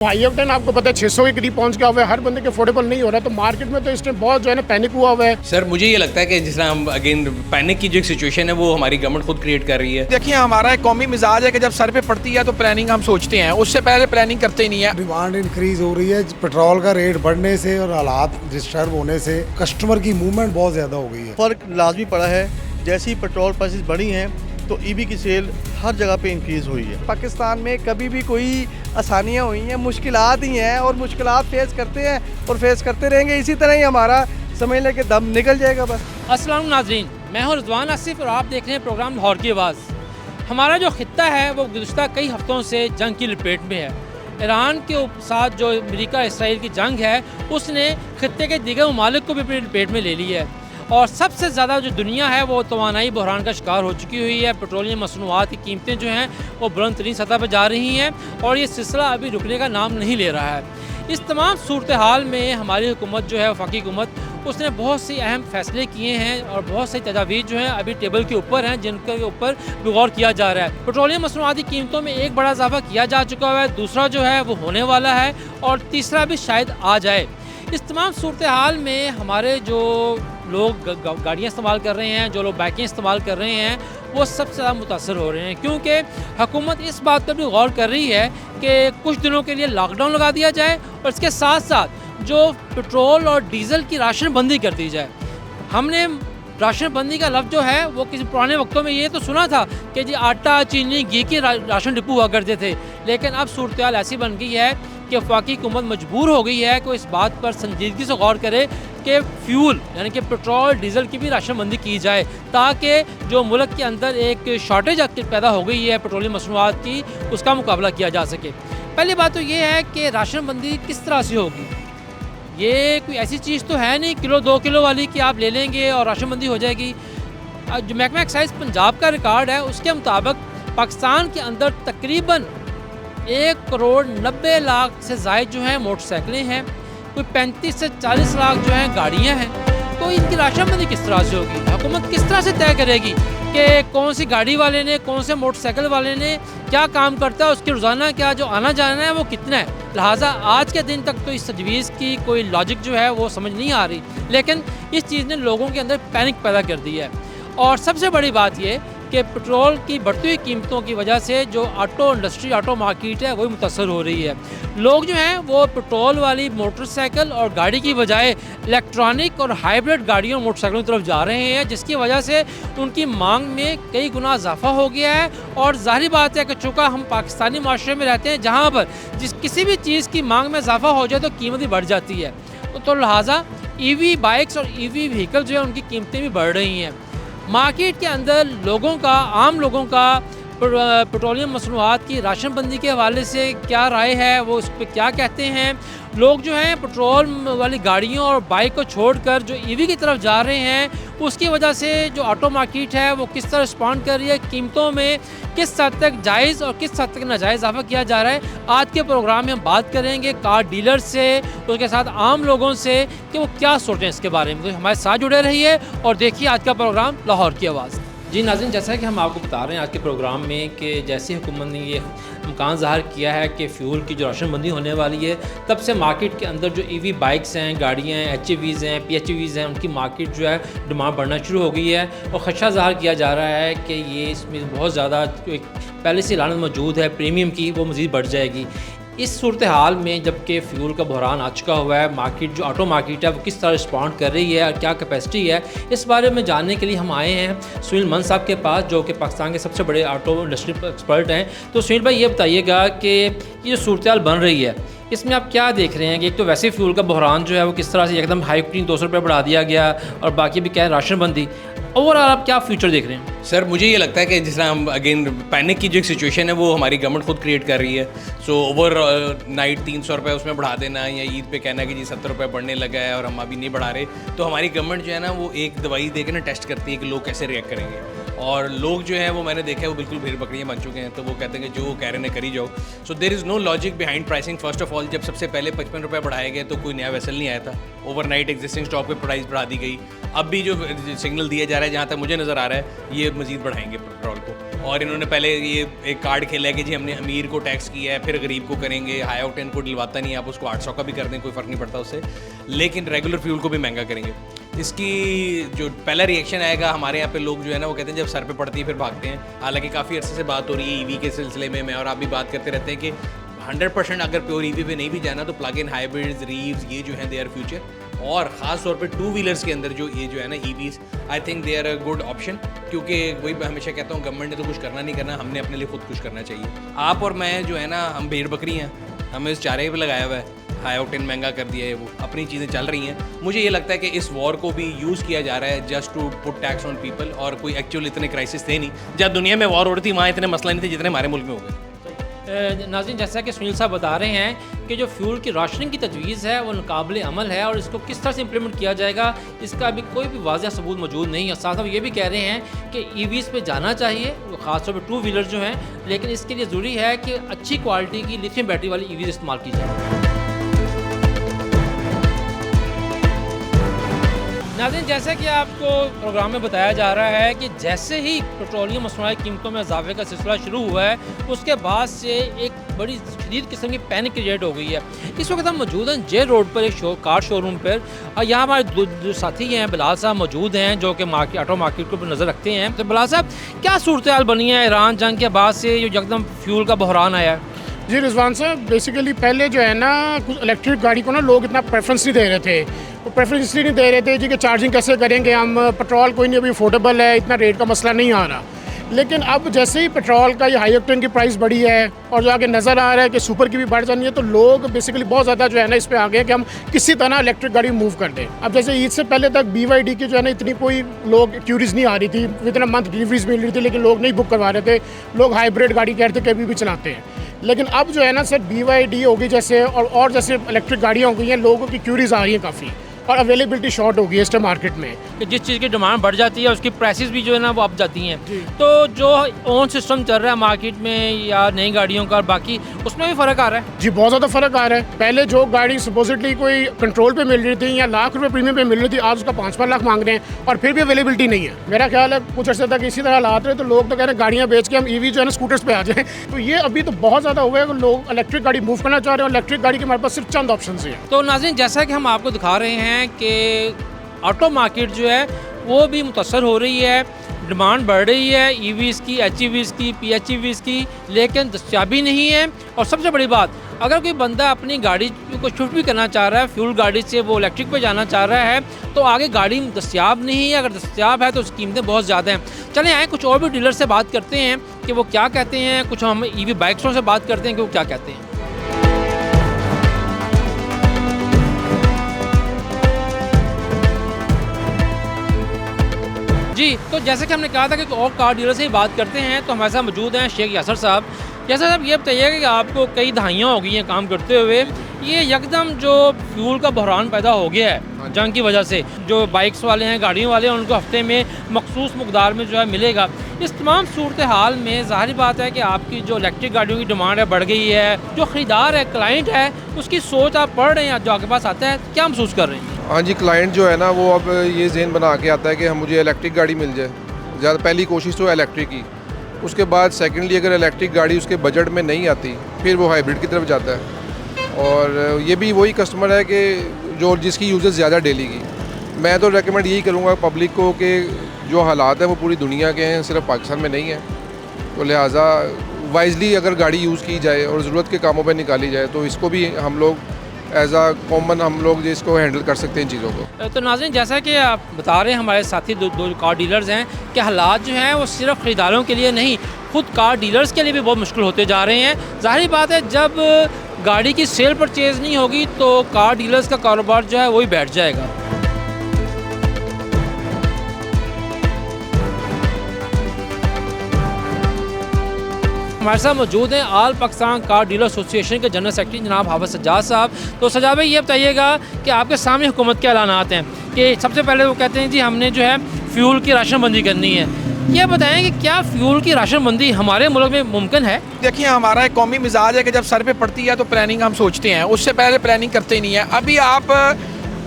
High octane आपको पता है 600 के करीब पहुंच गया हुआ है, हर बंदे के अफोर्डेबल नहीं हो रहा है, तो मार्केट में तो इस टाइम बहुत जो है ना पैनिक हुआ हुआ है। सर मुझे ये लगता है कि जिस तरह हम अगेन पैनिक की जो एक सिचुएशन है वो हमारी गवर्नमेंट खुद क्रिएट कर रही है। देखिए हमारा एक कौमी मिजाज है कि जब सर पे पड़ती है तो प्लानिंग हम सोचते हैं, उससे पहले प्लानिंग करते ही नहीं है। डिमांड इंक्रीज हो रही है, पेट्रोल का रेट बढ़ने से और हालात डिस्टर्ब होने से कस्टमर की मूवमेंट बहुत ज़्यादा हो गई है। फ़र्क लाजमी पड़ा है, जैसी पेट्रोल प्राइसेस बढ़ी हैं तो ईवी की सेल हर जगह पे इंक्रीज़ हुई है। पाकिस्तान में कभी भी कोई आसानियाँ हुई हैं, मुश्किलात ही हैं और मुश्किलात फेस करते हैं और फेस करते रहेंगे। इसी तरह ही हमारा समझ लें कि दम निकल जाएगा बस। अस्सलाम नाज़रीन, मैं हूं रिजवान आसिफ और आप देख रहे हैं प्रोग्राम लाहौर की आवाज़। हमारा जो खित्ता है वो गुज़श्ता कई हफ्तों से जंग की लपेट में है। ईरान के साथ जो अमेरिका इसराइल की जंग है उसने खित्ते के दीगर ममालिक को भी अपनी लपेट में ले ली है और सबसे ज़्यादा जो दुनिया है वो तवानाई बहरान का शिकार हो चुकी हुई है। पेट्रोलियम मसनूआत की कीमतें जो हैं वो बुलंद तरीन सतह पर जा रही हैं और ये सिलसिला अभी रुकने का नाम नहीं ले रहा है। इस तमाम सूरत हाल में हमारी हुकूमत जो है वफाकी हुकूमत उसने बहुत सी अहम फैसले किए हैं और बहुत सी तजावीज़ जो हैं अभी टेबल के ऊपर हैं जिनके ऊपर गौर किया जा रहा है। पेट्रोलियम मसनूआत की कीमतों में एक बड़ा इजाफा किया जा चुका है, दूसरा जो है वो होने वाला है और तीसरा भी शायद आ जाए। इस तमाम सूरत हाल में हमारे जो लोग गाड़ियाँ इस्तेमाल कर रहे हैं, जो लोग बाइकें इस्तेमाल कर रहे हैं, वो सबसे ज़्यादा मुतासर हो रहे हैं क्योंकि हुकूमत इस बात पर भी गौर कर रही है कि कुछ दिनों के लिए लॉकडाउन लगा दिया जाए और इसके साथ साथ जो पेट्रोल और डीज़ल की राशन बंदी कर दी जाए। हमने राशन बंदी का लफ्ज़ जो है वो किसी पुराने वक्तों में ये तो सुना था कि जी आटा चीनी घी के राशन डिपो हुआ करते थे, लेकिन अब सूरत हाल ऐसी बन गई है कि वफाकी हुकूमत मजबूर हो गई है कि इस बात पर संजीदगी से गौर करे कि फ्यूल यानी कि पेट्रोल डीज़ल की भी राशन बंदी की जाए ताकि जो मुल्क के अंदर एक शॉर्टेज पैदा हो गई है पेट्रोलियम मसनूआत की उसका मुकाबला किया जा सके। पहली बात तो ये है कि राशन बंदी किस तरह से होगी। ये कोई ऐसी चीज़ तो है नहीं किलो 2 किलो वाली कि आप ले लेंगे और राशन बंदी हो जाएगी। जो महकमा एक्साइज पंजाब का रिकॉर्ड है उसके मुताबिक पाकिस्तान के अंदर तकरीबन 1,90,00,000 से ज़ायद जो हैं मोटरसाइकिलें हैं, कोई 35 से 40 लाख जो हैं गाड़ियाँ हैं। तो इनकी राशन बंदी किस तरह से होगी, हुकूमत किस तरह से तय करेगी कि कौन सी गाड़ी वाले ने, कौन से मोटरसाइकिल वाले ने क्या काम करता है, उसकी रोज़ाना क्या जो आना जाना है वो कितना है। लिहाजा आज के दिन तक तो इस तजवीज़ की कोई लॉजिक जो है वो समझ नहीं आ रही, लेकिन इस चीज़ ने लोगों के अंदर पैनिक पैदा कर दी है। और सबसे बड़ी बात ये कि पेट्रोल की बढ़ती हुई कीमतों की वजह से जो ऑटो इंडस्ट्री, ऑटो मार्केट है वही मुतासर हो रही है। लोग जो हैं वो पेट्रोल वाली मोटरसाइकिल और गाड़ी की बजाय इलेक्ट्रॉनिक और हाइब्रिड गाड़ियों और मोटरसाइकिलों की तरफ जा रहे हैं, जिसकी वजह से उनकी मांग में कई गुना इजाफा हो गया है। और ज़ाहिर बात है कि चूँकि हम पाकिस्तानी माशरे में रहते हैं जहाँ पर किसी भी चीज़ की मांग में इजाफा हो जाए तो कीमत भी बढ़ जाती है, तो लिहाजा ईवी बाइक्स और ईवी व्हीकल जो है उनकी कीमतें भी बढ़ रही हैं। मार्केट के अंदर लोगों का, आम लोगों का पेट्रोलियम मसनूआत की राशन बंदी के हवाले से क्या राय है, वो उस पर क्या कहते हैं। लोग जो हैं पेट्रोल वाली गाड़ियों और बाइक को छोड़कर जो ईवी की तरफ जा रहे हैं, उसकी वजह से जो ऑटो मार्केट है वो किस तरह रिस्पॉन्ड कर रही है, कीमतों में किस हद तक जायज़ और किस हद तक नाजायज़ इजाफा किया जा रहा है। आज के प्रोग्राम में हम बात करेंगे कार डीलर से, उसके साथ आम लोगों से कि वो क्या सोचें इसके बारे में। तो हमारे साथ जुड़े रहिए और देखिए आज का प्रोग्राम लाहौर की आवाज़। जी नाज़रीन, जैसा कि हम आपको बता रहे हैं आज के प्रोग्राम में कि जैसे हुकूमत ने ये इम्कान ज़ाहिर किया है कि फ्यूल की जो राशन बंदी होने वाली है, तब से मार्केट के अंदर जो ईवी बाइक्स हैं, गाड़ियाँ हैं, HEVs हैं, PHEVs हैं, उनकी मार्केट जो है डिमांड बढ़ना शुरू हो गई है और ख़दशा ज़ाहिर किया जा रहा है कि ये इसमें बहुत ज़्यादा एक पहले से लानत मौजूद है प्रीमियम की, वो मज़ीद बढ़ जाएगी। इस सूरत हाल में जबकि फ्यूल का बहरान आ चुका हुआ है, मार्केट जो ऑटो मार्केट है वो किस तरह रिस्पॉन्ड कर रही है और क्या कैपेसिटी है, इस बारे में जानने के लिए हम आए हैं सुनील मन साहब के पास, जो कि पाकिस्तान के सबसे बड़े ऑटो इंडस्ट्री एक्सपर्ट हैं। तो सुनील भाई ये बताइएगा कि ये जो सूरत हाल बन रही है इसमें आप क्या देख रहे हैं कि एक तो वैसे फ्यूल का बहरान जो है वो किस तरह से एकदम हाई ऑक्टेन 200 रुपये बढ़ा दिया गया और बाकी भी क्या है राशन बंदी, ओवरऑल आप क्या फ्यूचर देख रहे हैं। सर मुझे ये लगता है कि जिस तरह हम अगेन पैनिक की जो एक सिचुएशन है वो हमारी गवर्नमेंट खुद क्रिएट कर रही है। सो ओवर नाइट 300 रुपये उसमें बढ़ा देना या ईद पे कहना कि जी 70 रुपये बढ़ने लगा है और हम अभी नहीं बढ़ा रहे, तो हमारी गवर्नमेंट जो है ना वो एक दवाई दे के ना टेस्ट करती है कि लोग कैसे रिएक्ट करेंगे। और लोग जो हैं वो मैंने देखा है वो बिल्कुल भेड़ बकरियाँ बन चुके हैं, तो वो कहते हैं कि जो कह रहे हैं करी जाओ। So there is no logic behind pricing. First of all जब सबसे पहले 55 रुपये बढ़ाए गए तो कोई नया वेसल नहीं आया था, ओवरनाइट एग्जिस्टिंग स्टॉक पे प्राइस बढ़ा दी गई। अब भी जो सिग्नल दिया जा रहा है, जहाँ तक मुझे नज़र आ रहा है, ये मज़ीद बढ़ाएंगे पेट्रोल को। और इन्होंने पहले ये एक कार्ड खेला है कि जी हमने अमीर को टैक्स किया है, फिर गरीब को करेंगे, हाई ऑक्टेन को दिलवाता नहीं, आप उसको 800 का भी कर दें कोई फ़र्क नहीं पड़ता उससे, लेकिन रेगुलर फ्यूल को भी महंगा करेंगे। इसकी जो पहला रिएक्शन आएगा हमारे यहाँ पे, लोग जो है ना वो कहते हैं जब सर पे पड़ती है फिर भागते हैं। हालांकि काफ़ी अर्से से बात हो रही है ईवी के सिलसिले में, मैं और आप भी बात करते रहते हैं कि 100% अगर प्योर ईवी पे नहीं भी जाना तो प्लग इन हाइब्रिड्स, रीव्स, ये जो हैं दे आर फ्यूचर। और ख़ास तौर पे 2 व्हीलर्स के अंदर जो ये जो है ना EVs, I think they are a good option. क्योंकि वही मैं हमेशा कहता हूँ गवर्नमेंट ने तो कुछ करना नहीं करना, हमने अपने लिए खुद कुछ करना चाहिए। आप और मैं जो है ना, हम भेड़ बकरी हैं, हमें इस चारे पे लगाया हुआ है, हाई ऑक्टेन महंगा कर दिया है, वो अपनी चीज़ें चल रही हैं। मुझे ये लगता है कि इस वॉर को भी यूज़ किया जा रहा है just to put tax on people, और कोई एक्चुअल इतने क्राइसिस थे नहीं। जब दुनिया में वॉर हो रही थी वहाँ इतने मसला नहीं थे जितने हमारे मुल्क में हो गए। नाज़रीन, जैसा कि सुनील साहब बता रहे हैं कि जो फ्यूल की राशनिंग की तजवीज़ है वो नाकाबिले अमल है, और इसको किस तरह से इम्प्लीमेंट किया जाएगा इसका अभी कोई भी वाज़ेह सबूत मौजूद नहीं है। साथ साथ ये भी कह रहे हैं कि ईवीज़ पे जाना चाहिए, ख़ासतौर पर 2 व्हीलर जो हैं, लेकिन इसके लिए ज़रूरी है कि अच्छी क्वालिटी की लिथियम बैटरी वाली ईवीज़ इस्तेमाल की जाए। नाज़रीन, जैसा कि आपको प्रोग्राम में बताया जा रहा है कि जैसे ही पेट्रोलियम मसनूआत की कीमतों में इजाफे का सिलसिला शुरू हुआ है, उसके बाद से एक बड़ी शदीद किस्म की पैनिक क्रिएट हो गई है। इस वक्त हम मौजूद हैं जे रोड पर, एक कार शोरूम पर, और यहाँ हमारे दो साथी हैं, बिलाल साहब मौजूद हैं जो कि ऑटो मार्केट के ऊपर नज़र रखते हैं। तो बिलाल साहब, क्या सूरत हाल बनी है ईरान जंग के बाद से जो एकदम फ्यूल का बहरान आया है? जी रिजवान साहब, बेसिकली पहले जो है ना कुछ इलेक्ट्रिक गाड़ी को ना लोग इतना प्रेफरेंस नहीं दे रहे थे। तो प्रेफरेंस इसलिए नहीं दे रहे थे जी कि चार्जिंग कैसे करेंगे हम, पेट्रोल कोई नहीं अभी अफोर्डेबल है, इतना रेट का मसला नहीं आ रहा। लेकिन अब जैसे ही पेट्रोल का ये हाई ऑक्टेन की प्राइस बढ़ी है और जो आगे नज़र आ रहा है कि सुपर की भी बढ़ जानी है, तो लोग बेसिकली बहुत ज़्यादा जो है ना इस पे आ गए कि हम किसी तरह इलेक्ट्रिक गाड़ी मूव कर दें। अब जैसे ईद से पहले तक BYD की जो है ना इतनी कोई लोग क्यूरीज नहीं आ रही थी, इतना मंथ डिलीवरीज मिल रही थी, लेकिन लोग नहीं बुक करवा रहे थे। लोग हाइब्रिड गाड़ी कहते थे कि अभी भी चलाते हैं। लेकिन अब जो है ना सर BYD होगी जैसे, और जैसे इलेक्ट्रिक गाड़ियाँ हो गई हैं, लोगों की क्यूरीज आ रही हैं काफ़ी, और अवेलेबिलिटी शॉर्ट हो गई है इस टाइम मार्केट में। कि जिस चीज़ की डिमांड बढ़ जाती है उसकी प्राइसेस भी जो है ना वो अप जाती हैं। तो जो ओन सिस्टम चल रहा है मार्केट में या नई गाड़ियों का, बाकी उसमें भी फ़र्क आ रहा है। जी, बहुत ज़्यादा फ़र्क आ रहा है। पहले जो गाड़ी सपोजिटली कोई कंट्रोल पे मिल रही थी या लाख रुपए प्रीमियम पे मिल रही थी, आज उसका 5-5 लाख मांग रहे हैं और फिर भी अवेलेबिलिटी नहीं है। मेरा ख्याल है कुछ अर्से तक इसी तरह हालात रहे तो लोग तो कह रहे हैं गाड़ियाँ बेच के हम EV जो है ना स्कूटर्स पे आ जाएँ। तो ये अभी तो बहुत ज़्यादा हुआ है कि लोग इलेक्ट्रिक गाड़ी मूव करना चाह रहे हैं, और इलेक्ट्रिक गाड़ी के हमारे पास सिर्फ चंद ऑप्शन हैं। तो नाज़रीन, जैसा कि हम आपको दिखा रहे हैं कि ऑटो मार्केट जो है वो भी मुतासर हो रही है, डिमांड बढ़ रही है EVs की, HEVs की, PHEVs की, लेकिन दस्तियाबी नहीं है। और सबसे बड़ी बात, अगर कोई बंदा अपनी गाड़ी को शिफ्ट भी करना चाह रहा है फ्यूल गाड़ी से, वो इलेक्ट्रिक पे जाना चाह रहा है, तो आगे गाड़ी दस्तियाब नहीं है। अगर दस्तियाब है तो उसकी कीमतें बहुत ज़्यादा हैं। चलें आए कुछ और भी डीलर से बात करते हैं कि वो क्या कहते हैं, कुछ हम EV बाइक्सों से बात करते हैं कि वो क्या कहते हैं। जी, तो जैसे कि हमने कहा था कि और कार डीलर से ही बात करते हैं, तो हमारे साथ मौजूद हैं शेख यासर साहब। यासर साहब, ये बताइए कि आपको कई दहाइयाँ हो गई हैं काम करते हुए, ये यकदम जो फ्यूल का बहरान पैदा हो गया है जंग की वजह से, जो बाइक्स वाले हैं, गाड़ियों वाले हैं, उनको हफ्ते में मखसूस मकदार में जो है मिलेगा। इस तमाम सूरत हाल में ज़ाहिर बात है कि आपकी जो इलेक्ट्रिक गाड़ियों की डिमांड है बढ़ गई है, जो ख़रीदार है, क्लाइंट है, उसकी सोच आप पढ़ रहे हैं, जो आपके पास आता है, क्या महसूस कर रहे हैं? हाँ जी, क्लाइंट जो है ना वो अब ये ज़हन बना के आता है कि हम मुझे इलेक्ट्रिक गाड़ी मिल जाए। ज़्यादा पहली कोशिश तो इलेक्ट्रिक की, उसके बाद सेकेंडली अगर इलेक्ट्रिक गाड़ी उसके बजट में नहीं आती फिर वो हाइब्रिड की तरफ जाता है। और ये भी वही कस्टमर है कि जो जिसकी यूजेस ज़्यादा डेली की। मैं तो रेकमेंड यही करूँगा पब्लिक को कि जो हालात हैं वो पूरी दुनिया के हैं, सिर्फ पाकिस्तान में नहीं है। तो लिहाजा वाइजली अगर गाड़ी यूज़ की जाए और ज़रूरत के कामों पर निकाली जाए तो इसको भी हम लोग एज आ कॉमन हम लोग जिसको हैंडल कर सकते हैं इन चीज़ों को। तो नाज़रीन, जैसा कि आप बता रहे हैं हमारे साथी दो कार डीलर्स हैं कि हालात जो हैं वो सिर्फ ख़रीदारों के लिए नहीं, खुद कार डीलर्स के लिए भी बहुत मुश्किल होते जा रहे हैं। ज़ाहिर बात है जब गाड़ी की सेल परचेज़ नहीं होगी तो कार डीलर्स का कारोबार जो है वही बैठ जाएगा। हमारे साथ मौजूद हैं आल पाकिस्तान कार डीलर एसोसिएशन के जनरल सेक्रेटरी जनाब हाफिज सज्जाद साहब। तो सज्जाद भाई, ये बताइएगा कि आपके सामने हुकूमत के ऐलानात हैं कि सबसे पहले वो कहते हैं जी हमने जो है फ्यूल की राशन बंदी करनी है, ये बताएं कि क्या फ्यूल की राशनबंदी हमारे मुल्क में मुमकिन है? देखिए, हमारा एक कौमी मिजाज है कि जब सर पे पड़ती है तो प्लानिंग हम सोचते हैं, उससे पहले प्लानिंग करते ही नहीं है। अभी आप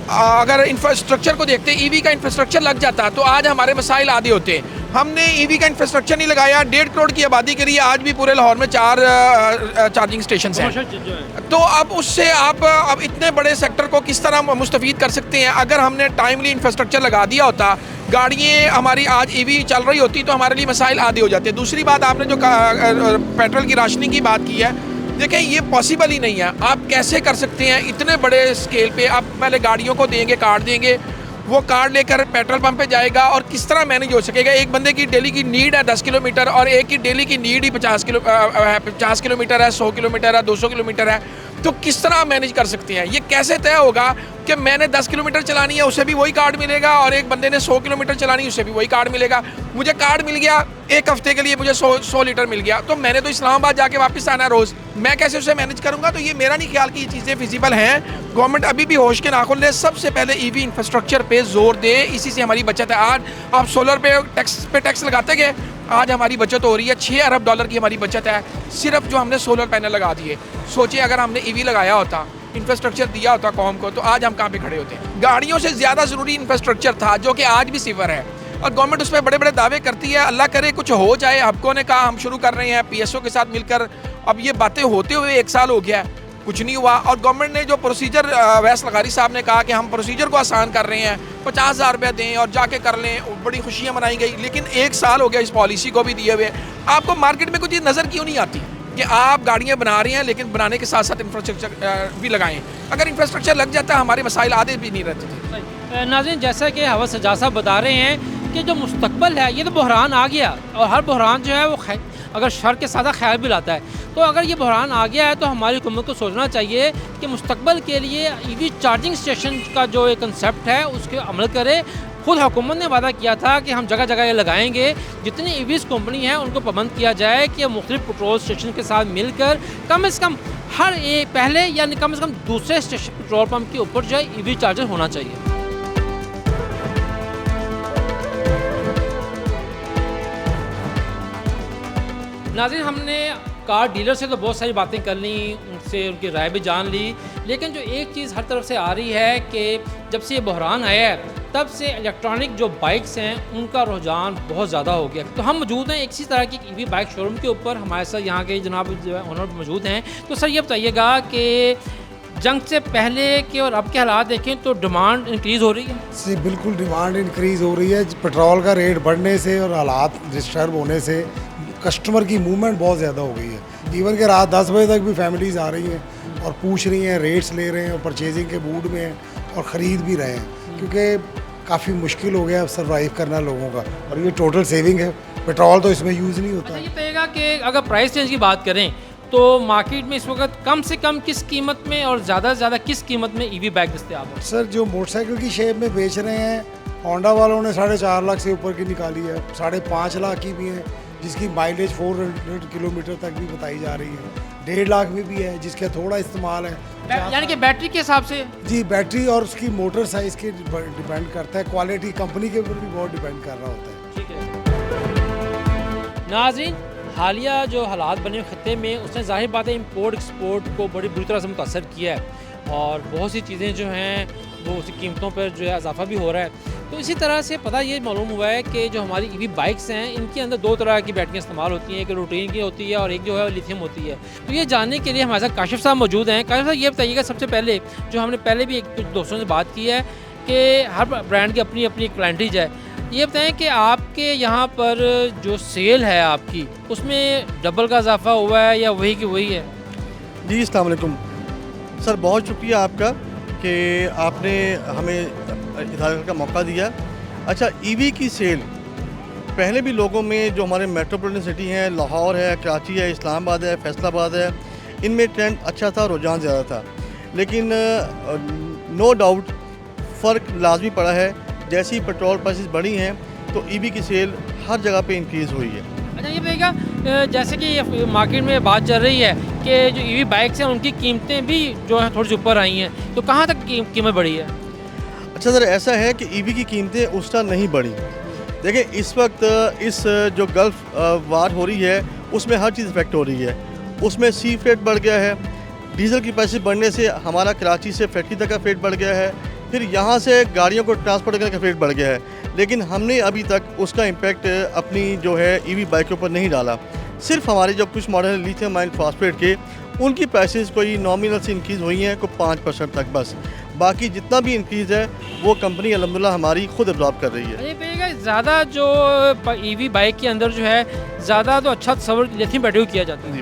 अगर इंफ्रास्ट्रक्चर को देखते ईवी का इंफ्रास्ट्रक्चर लग जाता तो आज हमारे मसाइल आदि होते। हमने ईवी का इंफ्रास्ट्रक्चर नहीं लगाया। 1.5 करोड़ की आबादी के लिए आज भी पूरे लाहौर में 4 चार्जिंग स्टेशन हैं। तो अब उससे आप अब इतने बड़े सेक्टर को किस तरह मुस्तफ़ीद कर सकते हैं? अगर हमने टाइमली इंफ्रास्ट्रक्चर लगा दिया होता, गाड़ियाँ हमारी आज ईवी चल रही होती तो हमारे लिए मसाइल आदि हो जाते। दूसरी बात, आपने जो पेट्रोल की राशनिंग की बात की है, देखें ये पॉसिबल ही नहीं है। आप कैसे कर सकते हैं इतने बड़े स्केल पे? आप पहले गाड़ियों को देंगे, कार्ड देंगे, वो कार्ड लेकर पेट्रोल पंप पे जाएगा और किस तरह मैनेज हो सकेगा? एक बंदे की डेली की नीड है 10 किलोमीटर और एक की डेली की नीड ही 50 किलोमीटर है, 100 किलोमीटर है, 200 किलोमीटर है, तो किस तरह मैनेज कर सकते हैं? ये कैसे तय होगा कि मैंने 10 किलोमीटर चलानी है उसे भी वही कार्ड मिलेगा और एक बंदे ने 100 किलोमीटर चलानी है उसे भी वही कार्ड मिलेगा? मुझे कार्ड मिल गया एक हफ्ते के लिए, मुझे 100 लीटर मिल गया, तो मैंने तो इस्लामाबाद जाके वापस आना रोज़, मैं कैसे उसे मैनेज करूंगा? तो ये मेरा नहीं ख्याल कि ये चीज़ें फिजिबल हैं। गवर्नमेंट अभी भी होश के नाखुन ले, सबसे पहले ईवी इंफ्रास्ट्रक्चर पे जोर दे, इसी से हमारी बचत है। आज आप सोलर पे टैक्स लगाते गए, आज हमारी बचत हो रही है। $6 अरब की हमारी बचत है सिर्फ जो हमने सोलर पैनल लगा दिए। सोचिए अगर हमने ईवी लगाया होता, इंफ्रास्ट्रक्चर दिया होता कौम को, तो आज हम कहाँ पे खड़े होते हैं? गाड़ियों से ज़्यादा ज़रूरी इंफ्रास्ट्रक्चर था जो कि आज भी सिफर है और गवर्नमेंट उस पर बड़े बड़े दावे करती है। अल्लाह करे कुछ हो जाए। हबको ने कहा हम शुरू कर रहे हैं PSO के साथ मिलकर, अब ये बातें होते हुए 1 साल हो गया है, कुछ नहीं हुआ। और गवर्नमेंट ने जो प्रोसीजर, वैस लगारी साहब ने कहा कि हम प्रोसीजर को आसान कर रहे हैं, 50,000 रुपये दें और जाके कर लें, बड़ी खुशियाँ मनाई गई। लेकिन 1 साल हो गया इस पॉलिसी को भी दिए हुए। आपको मार्केट में कुछ चीज़ नज़र क्यों नहीं आती कि आप गाड़ियाँ बना रहे हैं लेकिन बनाने के साथ साथ इंफ्रास्ट्रक्चर भी लगाएं? अगर इंफ्रास्ट्रक्चर लग जाता हमारे मसाइल आधे भी नहीं रहते थे। नाज़रीन, जैसा कि हवा सजा साहब बता रहे हैं कि जो मुस्तकबल है, ये तो बहरान आ गया और हर बहरान जो है वो अगर शर के साथ ख्याल भी लाता है, तो अगर ये बहरान आ गया है तो हमारी हुकूमत को सोचना चाहिए कि मुस्तकबल के लिए ईवी चार्जिंग स्टेशन का जो एक कंसेप्ट है उसके अमल करे। खुद हुकूमत ने वादा किया था कि हम जगह जगह ये लगाएंगे, जितनी ईवीज़ कंपनी हैं उनको पाबंद किया जाए कि मुख्तलिफ पेट्रोल स्टेशन के साथ मिलकर कम से कम हर एक पहले यानी कम से कम दूसरे स्टेशन पेट्रोल पंप के ऊपर जो है ईवी चार्जर होना चाहिए। नाज़रीन, हमने कार डीलर से तो बहुत सारी बातें कर ली, उनसे उनकी राय भी जान ली, लेकिन जो एक चीज़ हर तरफ से आ रही है कि जब से ये बहरान आया है तब से इलेक्ट्रॉनिक जो बाइक्स हैं उनका रुझान बहुत ज़्यादा हो गया। तो हम मौजूद हैं इसी तरह की ईवी बाइक शोरूम के ऊपर, हमारे साथ यहाँ के जनाब जो है ओनर मौजूद हैं। तो सर ये बताइएगा कि जंग से पहले के और अब के हालात देखें तो डिमांड इंक्रीज़ हो रही है? जी बिल्कुल, डिमांड इंक्रीज़ हो रही है। पेट्रोल का रेट बढ़ने से और हालात डिस्टर्ब होने से कस्टमर की मूवमेंट बहुत ज़्यादा हो गई है। इवन के रात 10 बजे तक भी फैमिलीज़ आ रही हैं और पूछ रही हैं, रेट्स ले रहे हैं और परचेजिंग के मूड में हैं और ख़रीद भी रहे हैं, क्योंकि काफ़ी मुश्किल हो गया अब सर्वाइव करना लोगों का। और ये टोटल सेविंग है, पेट्रोल तो इसमें यूज़ नहीं होता। ये कहेगा कि अगर प्राइस रेंज की बात करें तो मार्केट में इस वक्त कम से कम किस कीमत में और ज़्यादा से ज़्यादा किस कीमत में ईवी बाइक दस्तयाब है? सर जो मोटरसाइकिल की शेप में बेच रहे हैं, होंडा वालों ने 4.5 लाख से ऊपर की निकाली है, 5.5 लाख की भी है जिसकी माइलेज 400 किलोमीटर तक भी बताई जा रही है, 1.5 लाख में भी है जिसका थोड़ा इस्तेमाल है। यानी कि बैटरी के हिसाब से? जी, बैटरी और उसकी मोटर साइज़ के डिपेंड करता है, क्वालिटी कंपनी के ऊपर भी बहुत डिपेंड कर रहा होता है। ठीक है नाज़रीन, हालिया जो हालात बने खत्े में उसने ज़ाहिर बात है इंपोर्ट एक्सपोर्ट को बड़ी बुरी तरह से मुतासर किया है और बहुत सी चीज़ें जो हैं वो उसकी कीमतों पर जो है इजाफा भी हो रहा है। तो इसी तरह से पता ये मालूम हुआ है कि जो हमारी ईवी बाइक्स हैं इनके अंदर 2 तरह की बैटरियाँ इस्तेमाल होती हैं, एक रूटीन की होती है और एक जो है लिथियम होती है। तो ये जानने के लिए हमारे साथ काशिफ साहब मौजूद हैं। काशिफ साहब ये बताइएगा सबसे पहले, जो हमने पहले भी कुछ दोस्तों से बात की है कि हर ब्रांड की अपनी अपनी क्लाइंटेज है, ये बताएं कि आपके यहाँ पर जो सेल है आपकी उसमें डबल का इजाफा हुआ है या वही की वही है? जी अस्सलाम वालेकुम सर, बहुत शुक्रिया आपका कि आपने हमें इजाज़त का मौका दिया। अच्छा, ईवी की सेल पहले भी लोगों में जो हमारे मेट्रोपॉलिटन सिटी हैं, लाहौर है, कराची है, इस्लामाबाद है, फैसलाबाद है, इनमें ट्रेंड अच्छा था, रुझान ज़्यादा था, लेकिन नो डाउट फ़र्क लाजमी पड़ा है। जैसी पेट्रोल प्राइसेस बढ़ी हैं तो ईवी की सेल हर जगह पे इंक्रीज़ हुई है। अच्छा, ये बताइएगा जैसे कि मार्केट में बात चल रही है कि जो ईवी बाइक्स हैं उनकी कीमतें भी जो है थोड़ी सी ऊपर आई हैं, तो कहाँ तक कीमत बढ़ी है? अच्छा सर, ऐसा है कि ईवी की कीमतें उस तरह नहीं बढ़ी, देखिए इस वक्त इस जो गल्फ़ वार हो रही है उसमें हर चीज़ इफेक्ट हो रही है। उसमें सी फेट बढ़ गया है, डीजल की प्राइस बढ़ने से हमारा कराची से फैक्ट्री तक का फेट बढ़ गया है, फिर यहाँ से गाड़ियों को ट्रांसपोर्ट करने का फेट बढ़ गया है। लेकिन हमने अभी तक उसका इम्पैक्ट अपनी जो है ईवी बाइक के ऊपर नहीं डाला। सिर्फ हमारे जो कुछ मॉडल है लिथियम आयन फॉस्फेट के, उनकी प्राइसेस कोई नॉमिनल से इंक्रीज़ हुई हैं कोई 5% तक बस। बाकी जितना भी इंक्रीज़ है वो कंपनी अल्हम्दुलिल्लाह हमारी खुद एब्जॉर्ब कर रही है। ये कहिएगा ज़्यादा जो ईवी बाइक के अंदर जो है ज़्यादा तो अच्छा तस्वर लिथियम बैटरी किया जाता है।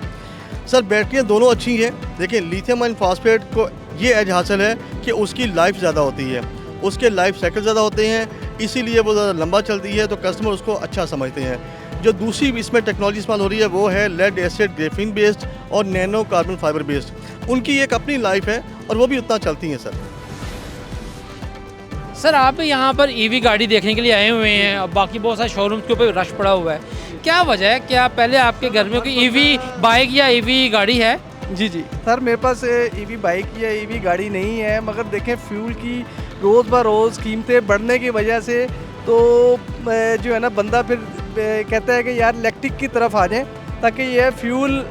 सर बैटरियाँ दोनों अच्छी हैं। देखिए लिथियम आयन फॉस्फेट को ये एज हासिल है कि उसकी लाइफ ज़्यादा होती है, उसके लाइफ साइकिल ज़्यादा होते हैं, इसीलिए वो ज़्यादा लंबा चलती है, तो कस्टमर उसको अच्छा समझते हैं। जो दूसरी इसमें टेक्नोलॉजी इस्तेमाल हो रही है वो है लेड एसिड ग्रेफीन बेस्ड और नैनो कार्बन फाइबर बेस्ड। उनकी एक अपनी लाइफ है और वो भी उतना चलती हैं। सर आप यहाँ पर ईवी गाड़ी देखने के लिए आए हुए हैं और बाकी बहुत सारे शोरूम्स के ऊपर रश पड़ा हुआ है, क्या वजह है? क्या पहले आपके घर में कोई ईवी बाइक या ईवी गाड़ी है? जी सर, मेरे पास ईवी बाइक या ईवी गाड़ी नहीं है, मगर देखें फ्यूल की रोज़ ब रोज़ कीमतें बढ़ने की वजह से तो जो है ना बंदा फिर कहता है कि यार इलेक्ट्रिक की तरफ आ जाएं ताकि ये फ्यूल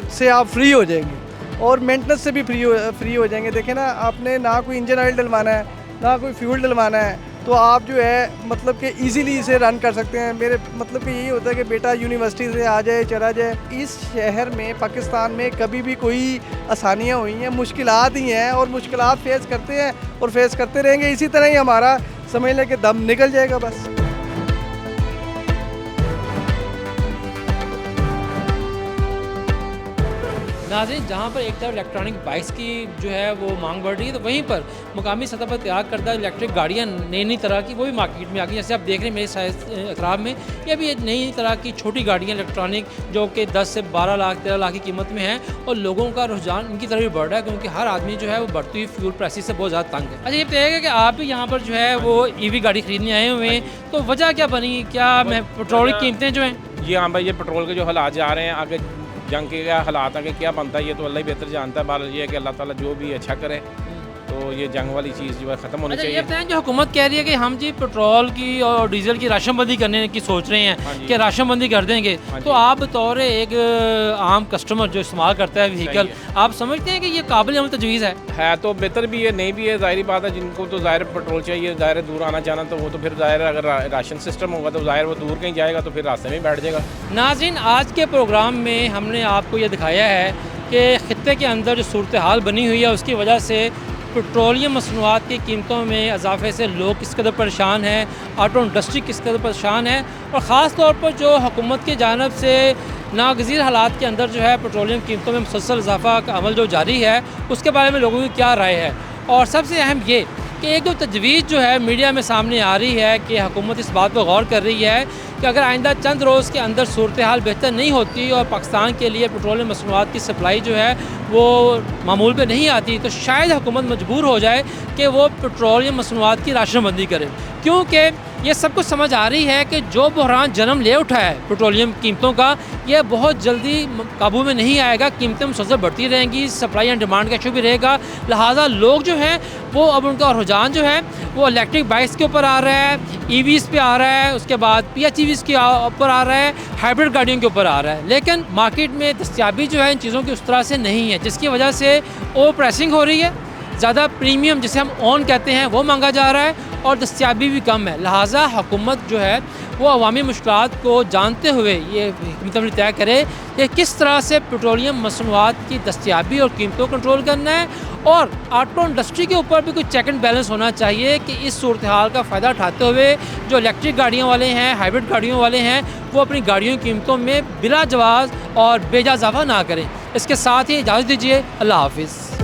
से आप फ्री हो जाएंगे और मेंटेनेंस से भी फ्री हो जाएंगे। देखें ना, आपने ना कोई इंजन ऑयल डलवाना है ना कोई फ्यूल डलवाना है, तो आप जो है मतलब कि इजीली इसे रन कर सकते हैं। मेरे मतलब कि यही होता है कि बेटा यूनिवर्सिटी से आ जाए चला जाए। इस शहर में पाकिस्तान में कभी भी कोई आसानियाँ हुई हैं, मुश्किलात ही हैं और मुश्किलात फेस करते हैं और फेस करते रहेंगे। इसी तरह ही हमारा समझ लें कि दम निकल जाएगा बस। नाज़रीन, जहाँ पर एक तरफ इलेक्ट्रॉनिक बाइक्स की जो है वो मांग बढ़ रही है, तो वहीं पर मुकामी सतह पर तैयार करदा इलेक्ट्रिक गाड़ियाँ नई तरह की वो भी मार्केट में आ गई। जैसे आप देख रहे हैं मेरे अतराब में, ये भी नई तरह की छोटी गाड़ियाँ इलेक्ट्रॉनिक जो कि 10 से 12 लाख 13 लाख की कीमत में है और लोगों का रुझान इनकी तरफ भी बढ़ रहा है क्योंकि हर आदमी जो है वो बढ़ती हुई फ्यूल प्राइसेस से बहुत ज़्यादा तंग है। अच्छा, ये बताइएगा कि आप भी यहाँ पर जो है वो ईवी गाड़ी खरीदने आए हुए हैं, तो वजह क्या बनी? क्या पेट्रोल की कीमतें जो हैं? जी हाँ भाई, ये पेट्रोल के जो हालात जा रहे हैं, आगे जंग के क्या हालात आगे क्या बनता है ये तो अल्लाह ही बेहतर जानता है। बात ये है कि अल्लाह ताला जो भी अच्छा करे तो ये जंग वाली चीज़ जो है ख़त्म होनी चाहिए। ये बताएं, जो हुकूमत कह रही है कि हम जी पेट्रोल की और डीजल की राशनबंदी करने की सोच रहे हैं कि राशनबंदी कर देंगे, तो आप बतौर एक आम कस्टमर जो इस्तेमाल करता है व्हीकल, आप समझते हैं कि ये काबिल अमल तजवीज़ है? तो बेहतर भी है, नहीं भी है, ज़ाहिर बात है। जिनको तो ज़ाहिर पेट्रोल चाहिए, ज़ाहिर दूर आना जाना, तो वो तो फिर ज़ाहिर अगर राशन सिस्टम होगा तो ज़ाहिर वो दूर कहीं जाएगा तो फिर रास्ते में बैठ जाएगा। नाज़रीन, आज के प्रोग्राम में हमने आपको ये दिखाया है कि ख़ित्ते के अंदर जो सूरत हाल बनी हुई है उसकी वजह से पेट्रोलियम मसनूआत की कीमतों में इजाफे से लोग किस कदर परेशान हैं, ऑटो इंडस्ट्री किस कदर परेशान है और ख़ास तौर पर जो हुकूमत की जानिब से नागज़ीर हालात के अंदर जो है पेट्रोलियम कीमतों में मुसलसल इजाफा का अमल जो जारी है उसके बारे में लोगों की क्या राय है। और सबसे अहम ये कि एक जो तजवीज़ जो है मीडिया में सामने आ रही है कि हुकूमत इस बात पर गौर कर रही है कि अगर आइंदा चंद रोज़ के अंदर सूरत हाल बेहतर नहीं होती और पाकिस्तान के लिए पेट्रोलियम मसनूआत की सप्लाई जो है वो मामूल पे नहीं आती, तो शायद हुकूमत मजबूर हो जाए कि वो पेट्रोलियम मसनूआत की राशनबंदी करे, क्योंकि ये सब कुछ समझ आ रही है कि जो बहरान जन्म ले उठा है पेट्रोलियम कीमतों का, यह बहुत जल्दी काबू में नहीं आएगा। कीमतें मुसलसल बढ़ती रहेंगी, सप्लाई एंड डिमांड का इशू भी रहेगा, लिहाजा लोग जो हैं वो अब उनका रुझान जो है वो इलेक्ट्रिक बाइक्स के ऊपर आ रहा है, ईवीज़ पे आ रहा है, उसके बाद PHEVs के ऊपर आ रहा है, हाइब्रिड गाड़ियों के ऊपर आ रहा है। लेकिन मार्केट में दस्तियाबी जो है इन चीज़ों की उस तरह से नहीं है, जिसकी वजह से ओवर प्राइसिंग हो रही है, ज़्यादा प्रीमियम जिसे हम ऑन कहते हैं वो मांगा जा रहा है और दस्तियाबी भी कम है। लिहाजा हुकूमत जो है वो अवामी मुश्किलात को जानते हुए ये मतलब तय करे कि किस तरह से पेट्रोलियम मसनूआत की दस्तियाबी और कीमतों को कंट्रोल करना है और ऑटो इंडस्ट्री के ऊपर भी कुछ चेक एंड बैलेंस होना चाहिए कि इस सूरत हाल का फ़ायदा उठाते हुए जो इलेक्ट्रिक गाड़ियों वाले हैं, हाइब्रिड गाड़ियों वाले हैं, वो अपनी गाड़ियों की कीमतों में बिला जवाज़ और बेजा इजाफा ना करें। इसके साथ ही इजाज़त दीजिए, अल्लाह हाफिज़।